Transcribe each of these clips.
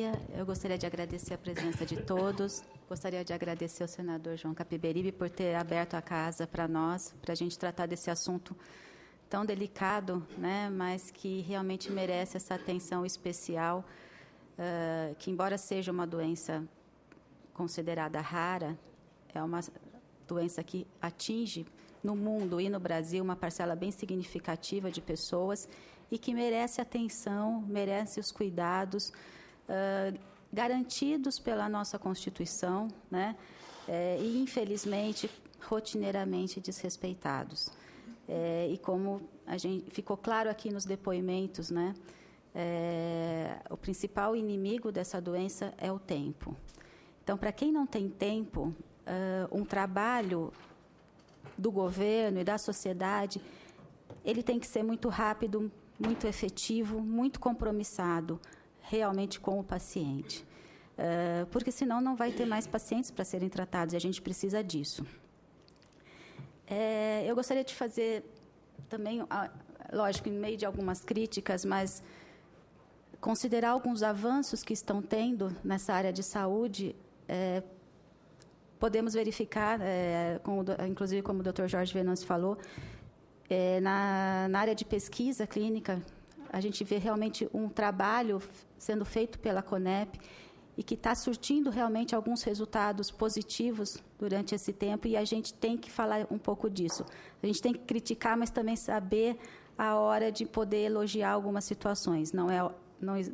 Eu gostaria de agradecer a presença de todos. Gostaria de agradecer ao senador João Capiberibe por ter aberto a casa para nós, para a gente tratar desse assunto tão delicado, né, mas que realmente merece essa atenção especial, que, embora seja uma doença considerada rara, é uma doença que atinge no mundo e no Brasil uma parcela bem significativa de pessoas e que merece atenção, merece os cuidados garantidos pela nossa Constituição, né? E, infelizmente, rotineiramente desrespeitados. E como a gente ficou claro aqui nos depoimentos, né? O principal inimigo dessa doença é o tempo. Então, para quem não tem tempo, um trabalho do governo e da sociedade, ele tem que ser muito rápido, muito efetivo, muito compromissado, realmente com o paciente. Porque senão não vai ter mais pacientes para serem tratados, e a gente precisa disso. Eu gostaria de fazer também, lógico, em meio de algumas críticas, mas considerar alguns avanços que estão tendo nessa área de saúde. Podemos verificar, inclusive como o Dr. Jorge Venâncio falou, na área de pesquisa clínica, a gente vê realmente um trabalho sendo feito pela CONEP e que está surtindo realmente alguns resultados positivos durante esse tempo, e a gente tem que falar um pouco disso. A gente tem que criticar, mas também saber a hora de poder elogiar algumas situações. Não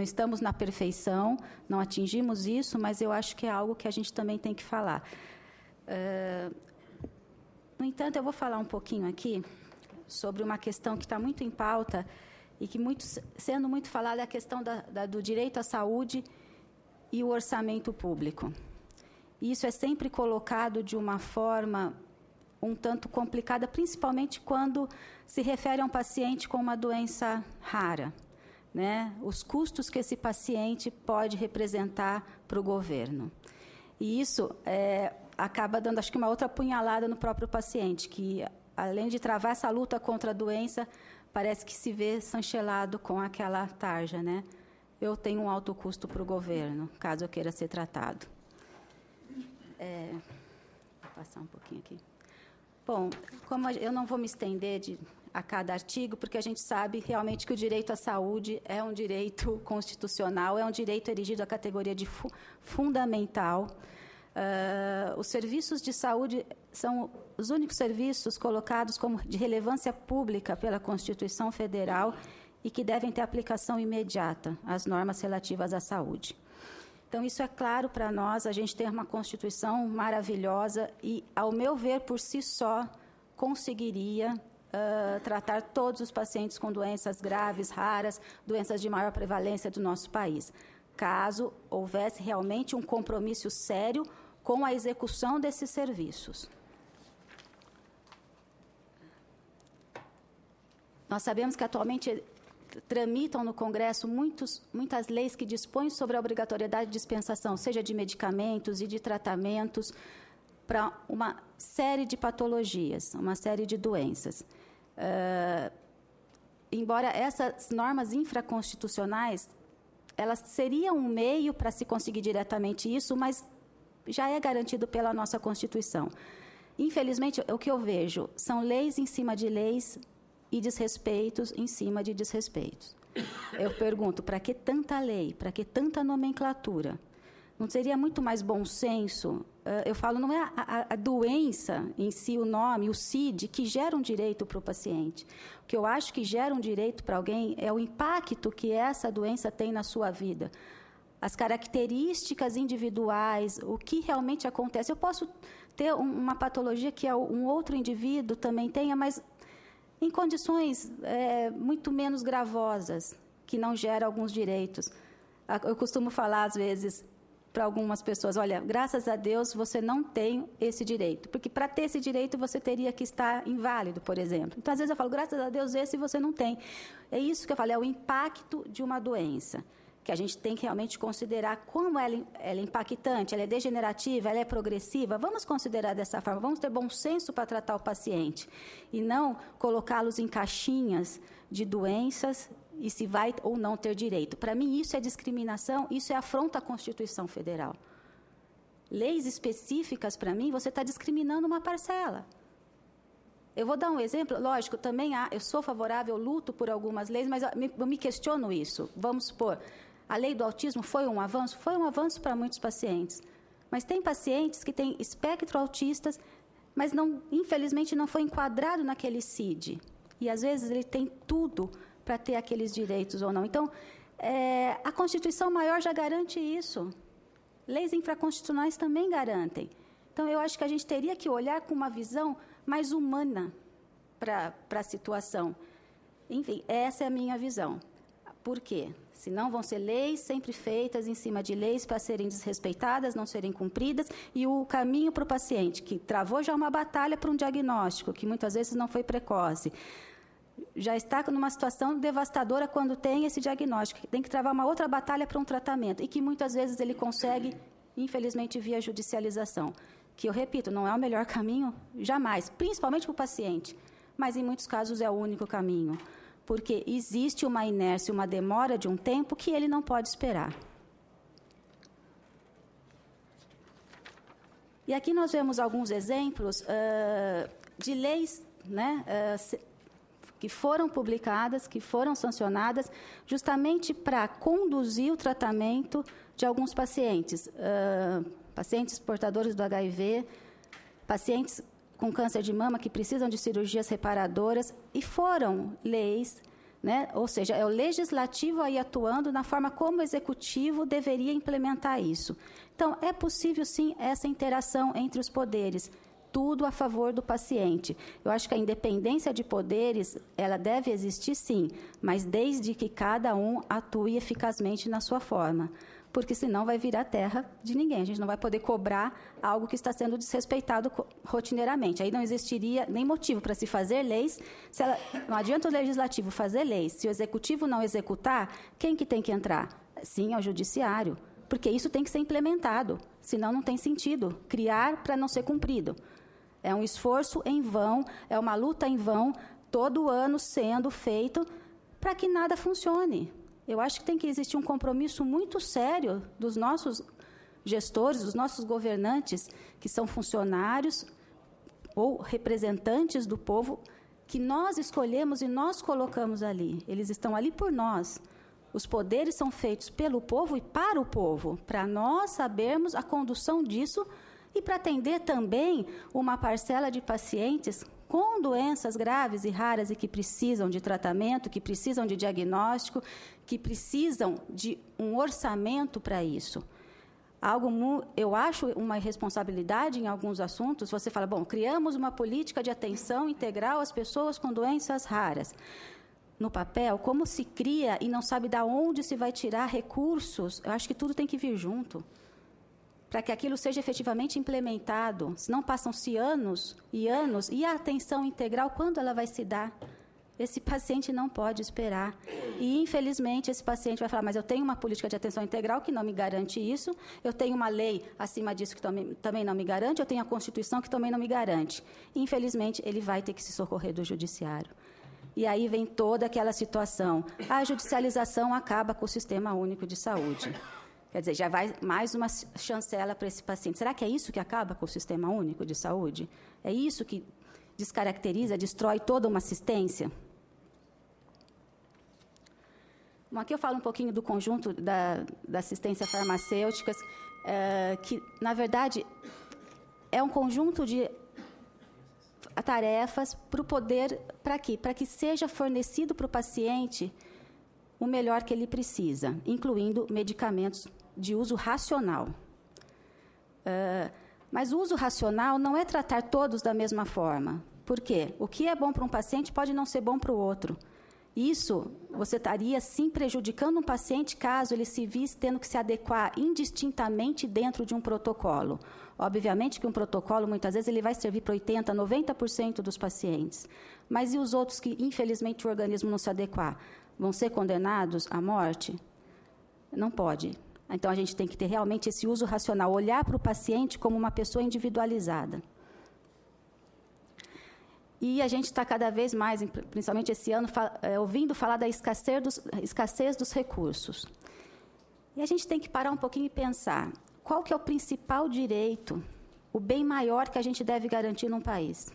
estamos na perfeição, não atingimos isso, mas eu acho que é algo que a gente também tem que falar. No entanto, eu vou falar um pouquinho aqui sobre uma questão que está muito em pauta e que sendo muito falada, é a questão do direito à saúde e o orçamento público. E isso é sempre colocado de uma forma um tanto complicada, principalmente quando se refere a um paciente com uma doença rara, né? Os custos que esse paciente pode representar para o governo. E isso acaba dando, acho que, uma outra punhalada no próprio paciente, que, além de travar essa luta contra a doença, parece que se vê sanchelado com aquela tarja, né? Eu tenho um alto custo para o governo, caso eu queira ser tratado. Vou passar um pouquinho aqui. Bom, como eu não vou me estender a cada artigo, porque a gente sabe realmente que o direito à saúde é um direito constitucional, é um direito erigido à categoria de fundamental. Os serviços de saúde são os únicos serviços colocados como de relevância pública pela Constituição Federal e que devem ter aplicação imediata às normas relativas à saúde. Então, isso é claro para nós. A gente tem uma Constituição maravilhosa e, ao meu ver, por si só, conseguiria tratar todos os pacientes com doenças graves, raras, doenças de maior prevalência do nosso país, caso houvesse realmente um compromisso sério com a execução desses serviços. Nós sabemos que atualmente tramitam no Congresso muitas leis que dispõem sobre a obrigatoriedade de dispensação, seja de medicamentos e de tratamentos, para uma série de patologias, uma série de doenças. Embora essas normas infraconstitucionais, elas seriam um meio para se conseguir diretamente isso, mas já é garantido pela nossa Constituição. Infelizmente, o que eu vejo são leis em cima de leis e desrespeitos em cima de desrespeitos. Eu pergunto, para que tanta lei? Para que tanta nomenclatura? Não seria muito mais bom senso? Eu falo, não é a doença em si, o nome, o CID, que gera um direito para o paciente. O que eu acho que gera um direito para alguém é o impacto que essa doença tem na sua vida. As características individuais, o que realmente acontece. Eu posso ter uma patologia que um outro indivíduo também tenha, mas em condições muito menos gravosas, que não geram alguns direitos. Eu costumo falar, às vezes, para algumas pessoas, olha, graças a Deus você não tem esse direito, porque para ter esse direito você teria que estar inválido, por exemplo. Então, às vezes eu falo, graças a Deus esse você não tem. É isso que eu falo, é o impacto de uma doença, que a gente tem que realmente considerar como ela é impactante, ela é degenerativa, ela é progressiva. Vamos considerar dessa forma, vamos ter bom senso para tratar o paciente e não colocá-los em caixinhas de doenças e se vai ou não ter direito. Para mim, isso é discriminação, isso é afronta à Constituição Federal. Leis específicas, para mim, você está discriminando uma parcela. Eu vou dar um exemplo, lógico, também eu sou favorável, eu luto por algumas leis, mas eu me questiono isso. Vamos supor, a lei do autismo foi um avanço? Foi um avanço para muitos pacientes. Mas tem pacientes que têm espectro autistas, mas infelizmente não foi enquadrado naquele CID. E, às vezes, ele tem tudo para ter aqueles direitos ou não. Então, a Constituição Maior já garante isso. Leis infraconstitucionais também garantem. Então, eu acho que a gente teria que olhar com uma visão mais humana para a situação. Enfim, essa é a minha visão. Por quê? Senão vão ser leis sempre feitas em cima de leis para serem desrespeitadas, não serem cumpridas, e o caminho para o paciente, que travou já uma batalha para um diagnóstico, que muitas vezes não foi precoce, já está numa situação devastadora quando tem esse diagnóstico, tem que travar uma outra batalha para um tratamento, e que muitas vezes ele consegue, infelizmente, via judicialização. Que, eu repito, não é o melhor caminho, jamais, principalmente para o paciente, mas em muitos casos é o único caminho, porque existe uma inércia, uma demora de um tempo que ele não pode esperar. E aqui nós vemos alguns exemplos de leis, né, que foram publicadas, que foram sancionadas, justamente para conduzir o tratamento de alguns pacientes, pacientes portadores do HIV, pacientes com câncer de mama que precisam de cirurgias reparadoras, e foram leis, né? Ou seja, é o legislativo aí atuando na forma como o executivo deveria implementar isso. Então, é possível, sim, essa interação entre os poderes, tudo a favor do paciente. Eu acho que a independência de poderes, ela deve existir, sim, mas desde que cada um atue eficazmente na sua forma, porque senão vai virar terra de ninguém. A gente não vai poder cobrar algo que está sendo desrespeitado rotineiramente. Aí não existiria nem motivo para se fazer leis. Não adianta o legislativo fazer leis. Se o executivo não executar, quem que tem que entrar? Sim, é o judiciário, porque isso tem que ser implementado, senão não tem sentido criar para não ser cumprido. É um esforço em vão, é uma luta em vão, todo ano sendo feito para que nada funcione. Eu acho que tem que existir um compromisso muito sério dos nossos gestores, dos nossos governantes, que são funcionários ou representantes do povo, que nós escolhemos e nós colocamos ali. Eles estão ali por nós. Os poderes são feitos pelo povo e para o povo, para nós sabermos a condução disso e para atender também uma parcela de pacientes com doenças graves e raras e que precisam de tratamento, que precisam de diagnóstico, que precisam de um orçamento para isso. Eu acho uma irresponsabilidade em alguns assuntos. Você fala, bom, criamos uma política de atenção integral às pessoas com doenças raras. No papel, como se cria e não sabe de onde se vai tirar recursos, eu acho que tudo tem que vir junto, para que aquilo seja efetivamente implementado. Senão passam-se anos, e a atenção integral, quando ela vai se dar? Esse paciente não pode esperar. E, infelizmente, esse paciente vai falar, mas eu tenho uma política de atenção integral que não me garante isso, eu tenho uma lei acima disso que também não me garante, eu tenho a Constituição que também não me garante. E, infelizmente, ele vai ter que se socorrer do judiciário. E aí vem toda aquela situação. A judicialização acaba com o Sistema Único de Saúde. Quer dizer, já vai mais uma chancela para esse paciente. Será que é isso que acaba com o Sistema Único de Saúde? É isso que descaracteriza, destrói toda uma assistência? Bom, aqui eu falo um pouquinho do conjunto da assistência farmacêutica, que, na verdade, é um conjunto de tarefas para o poder, para quê? Para que seja fornecido para o paciente o melhor que ele precisa, incluindo medicamentos de uso racional. Mas o uso racional não é tratar todos da mesma forma. Por quê? O que é bom para um paciente pode não ser bom para o outro. Isso, você estaria, sim, prejudicando um paciente caso ele se visse tendo que se adequar indistintamente dentro de um protocolo. Obviamente que um protocolo, muitas vezes, ele vai servir para 80%, 90% dos pacientes. Mas e os outros que, infelizmente, o organismo não se adequar? Vão ser condenados à morte? Não pode. Então, a gente tem que ter realmente esse uso racional, olhar para o paciente como uma pessoa individualizada. E a gente está cada vez mais, principalmente esse ano, ouvindo falar da escassez dos recursos. E a gente tem que parar um pouquinho e pensar, qual que é o principal direito, o bem maior que a gente deve garantir num país?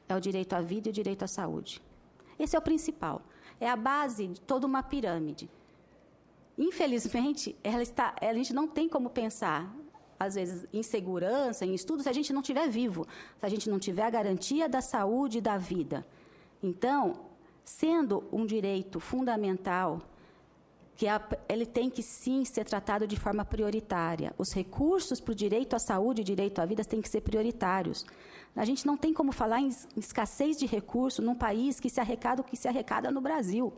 É o direito à vida e o direito à saúde. Esse é o principal. É a base de toda uma pirâmide. Infelizmente, a gente não tem como pensar, às vezes, em segurança, em estudo, se a gente não estiver vivo, se a gente não tiver a garantia da saúde e da vida. Então, sendo um direito fundamental, ele tem que, sim, ser tratado de forma prioritária. Os recursos para o direito à saúde e direito à vida têm que ser prioritários. A gente não tem como falar em escassez de recursos num país que se arrecada o que se arrecada no Brasil.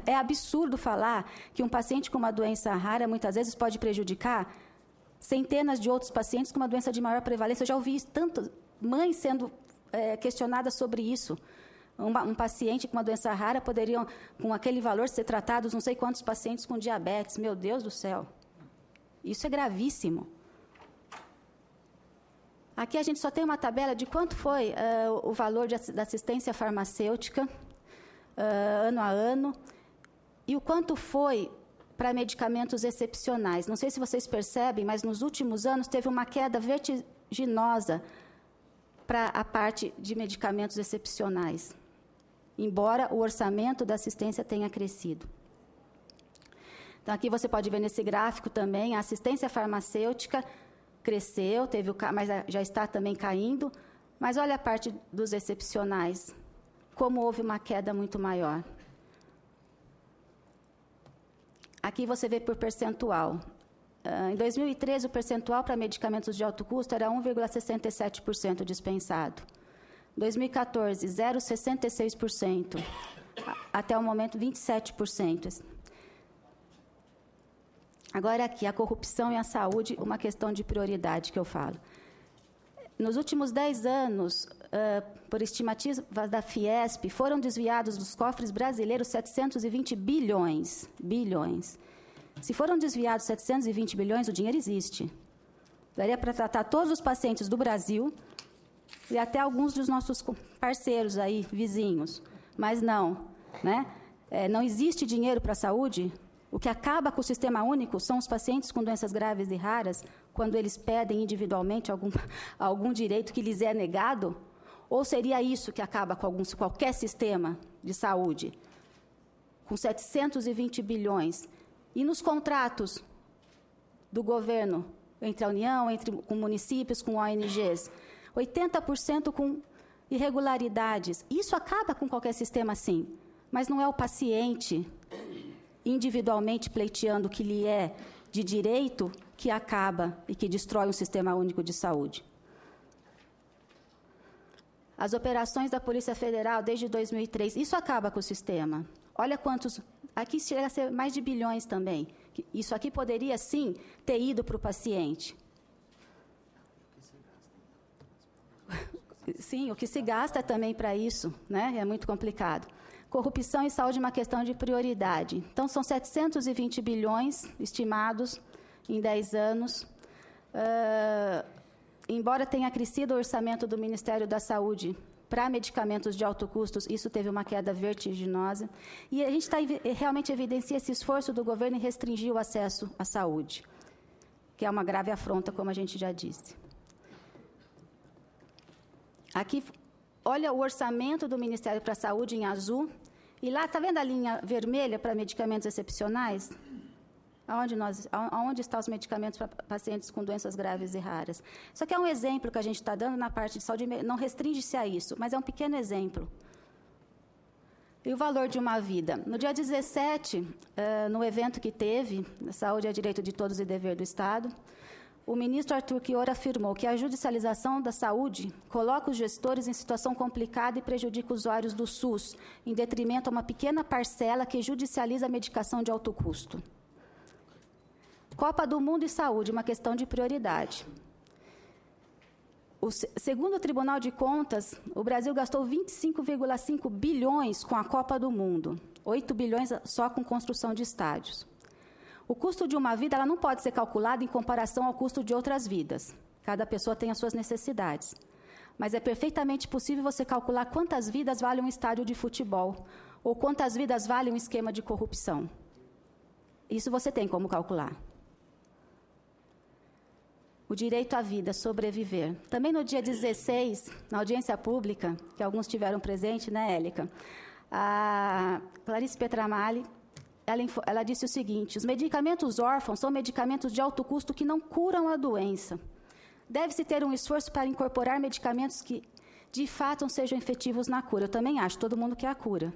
É absurdo falar que um paciente com uma doença rara, muitas vezes, pode prejudicar centenas de outros pacientes com uma doença de maior prevalência. Eu já ouvi tantas mães sendo questionadas sobre isso. Um paciente com uma doença rara poderiam, com aquele valor, ser tratados não sei quantos pacientes com diabetes. Meu Deus do céu. Isso é gravíssimo. Aqui a gente só tem uma tabela de quanto foi o valor da assistência farmacêutica ano a ano e o quanto foi para medicamentos excepcionais. Não sei se vocês percebem, mas nos últimos anos teve uma queda vertiginosa para a parte de medicamentos excepcionais, embora o orçamento da assistência tenha crescido. Então, aqui você pode ver nesse gráfico também, a assistência farmacêutica cresceu, mas já está também caindo, mas olha a parte dos excepcionais, como houve uma queda muito maior. Aqui você vê por percentual. Em 2013, o percentual para medicamentos de alto custo era 1,67% dispensado. 2014, 0,66%. Até o momento, 27%. Agora aqui, a corrupção e a saúde, uma questão de prioridade que eu falo. Nos últimos 10 anos, por estimativas da Fiesp, foram desviados dos cofres brasileiros 720 bilhões. Se foram desviados 720 bilhões, o dinheiro existe. Daria para tratar todos os pacientes do Brasil e até alguns dos nossos parceiros aí, vizinhos. Mas não, né? Não existe dinheiro para a saúde. O que acaba com o sistema único são os pacientes com doenças graves e raras, quando eles pedem individualmente algum direito que lhes é negado? Ou seria isso que acaba com qualquer sistema de saúde? Com 720 bilhões. E nos contratos do governo, entre a União, com municípios, com ONGs, 80% com irregularidades. Isso acaba com qualquer sistema assim, mas não é o paciente individualmente pleiteando o que lhe é de direito que acaba e que destrói um sistema único de saúde. As operações da Polícia Federal desde 2003, isso acaba com o sistema. Olha quantos... Aqui chega a ser mais de bilhões também. Isso aqui poderia, sim, ter ido para o paciente. Sim, o que se gasta também para isso, né? É muito complicado. Corrupção e saúde é uma questão de prioridade. Então, são 720 bilhões estimados em 10 anos. Embora tenha crescido o orçamento do Ministério da Saúde para medicamentos de alto custo, isso teve uma queda vertiginosa. E a gente realmente evidencia esse esforço do governo em restringir o acesso à saúde, que é uma grave afronta, como a gente já disse. Aqui, olha o orçamento do Ministério para a Saúde em azul. E lá, está vendo a linha vermelha para medicamentos excepcionais? Aonde estão os medicamentos para pacientes com doenças graves e raras? Isso aqui é um exemplo que a gente está dando na parte de saúde, não restringe-se a isso, mas é um pequeno exemplo. E o valor de uma vida? No dia 17, no evento que teve, Saúde é Direito de Todos e Dever do Estado, o ministro Arthur Quiorio afirmou que a judicialização da saúde coloca os gestores em situação complicada e prejudica os usuários do SUS, em detrimento a uma pequena parcela que judicializa a medicação de alto custo. Copa do Mundo e saúde, uma questão de prioridade. Segundo o Tribunal de Contas, o Brasil gastou 25,5 bilhões com a Copa do Mundo, 8 bilhões só com construção de estádios. O custo de uma vida ela não pode ser calculado em comparação ao custo de outras vidas. Cada pessoa tem as suas necessidades. mas é perfeitamente possível você calcular quantas vidas vale um estádio de futebol, ou quantas vidas vale um esquema de corrupção. Isso você tem como calcular. O direito à vida, sobreviver. Também no dia 16, na audiência pública, que alguns tiveram presente, né, Élica? A Clarice Petramalli, ela disse o seguinte: os medicamentos órfãos são medicamentos de alto custo que não curam a doença. Deve-se ter um esforço para incorporar medicamentos que, de fato, sejam efetivos na cura. Eu também acho, todo mundo quer a cura.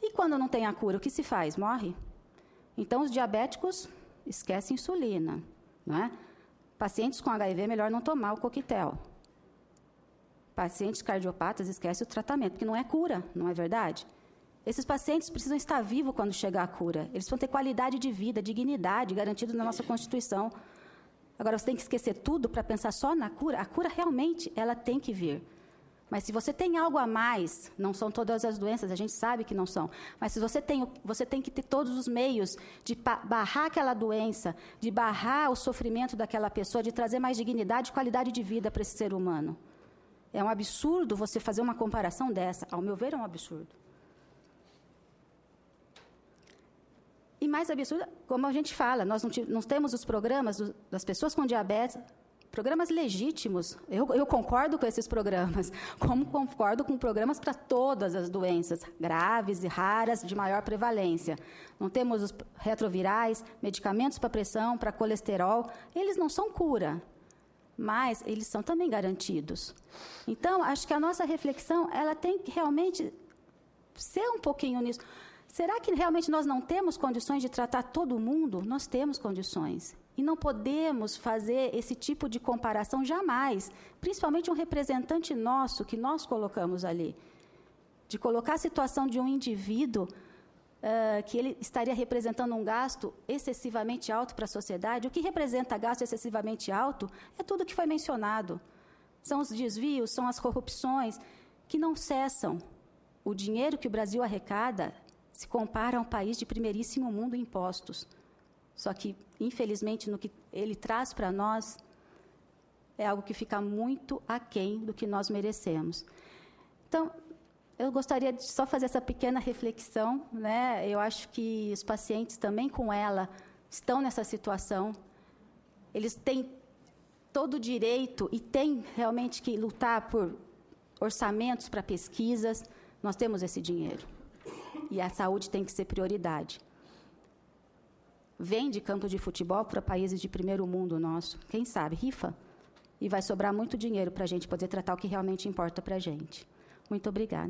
E quando não tem a cura, o que se faz? Morre? Então, os diabéticos esquecem insulina, não é? Pacientes com HIV, melhor não tomar o coquetel. Pacientes cardiopatas, esquecem o tratamento, porque não é cura, não é verdade? Esses pacientes precisam estar vivos quando chegar a cura. Eles vão ter qualidade de vida, dignidade, garantido na nossa Constituição. Agora, você tem que esquecer tudo para pensar só na cura. A cura, realmente, ela tem que vir. Mas se você tem algo a mais, não são todas as doenças, a gente sabe que não são, mas se você tem que ter todos os meios de barrar aquela doença, de barrar o sofrimento daquela pessoa, de trazer mais dignidade e qualidade de vida para esse ser humano. É um absurdo você fazer uma comparação dessa. Ao meu ver, é um absurdo. E mais absurdo, como a gente fala, nós não temos os programas das pessoas com diabetes, programas legítimos. Eu concordo com esses programas, como concordo com programas para todas as doenças graves e raras de maior prevalência. Não temos os retrovirais, medicamentos para pressão, para colesterol. Eles não são cura, mas eles são também garantidos. Então, acho que a nossa reflexão ela tem que realmente ser um pouquinho nisso. Será que realmente nós não temos condições de tratar todo mundo? Nós temos condições. E não podemos fazer esse tipo de comparação jamais, principalmente um representante nosso, que nós colocamos ali. De colocar a situação de um indivíduo que ele estaria representando um gasto excessivamente alto para a sociedade. O que representa gasto excessivamente alto é tudo que foi mencionado. São os desvios, são as corrupções, que não cessam. O dinheiro que o Brasil arrecada se compara a um país de primeiríssimo mundo em impostos. Só que, infelizmente, no que ele traz para nós, é algo que fica muito aquém do que nós merecemos. Então, eu gostaria de só fazer essa pequena reflexão, né? Eu acho que os pacientes também com ela estão nessa situação. Eles têm todo o direito e têm realmente que lutar por orçamentos para pesquisas. Nós temos esse dinheiro. E a saúde tem que ser prioridade. Vende campo de futebol para países de primeiro mundo nosso. Quem sabe? Rifa. E vai sobrar muito dinheiro para a gente poder tratar o que realmente importa para a gente. Muito obrigada.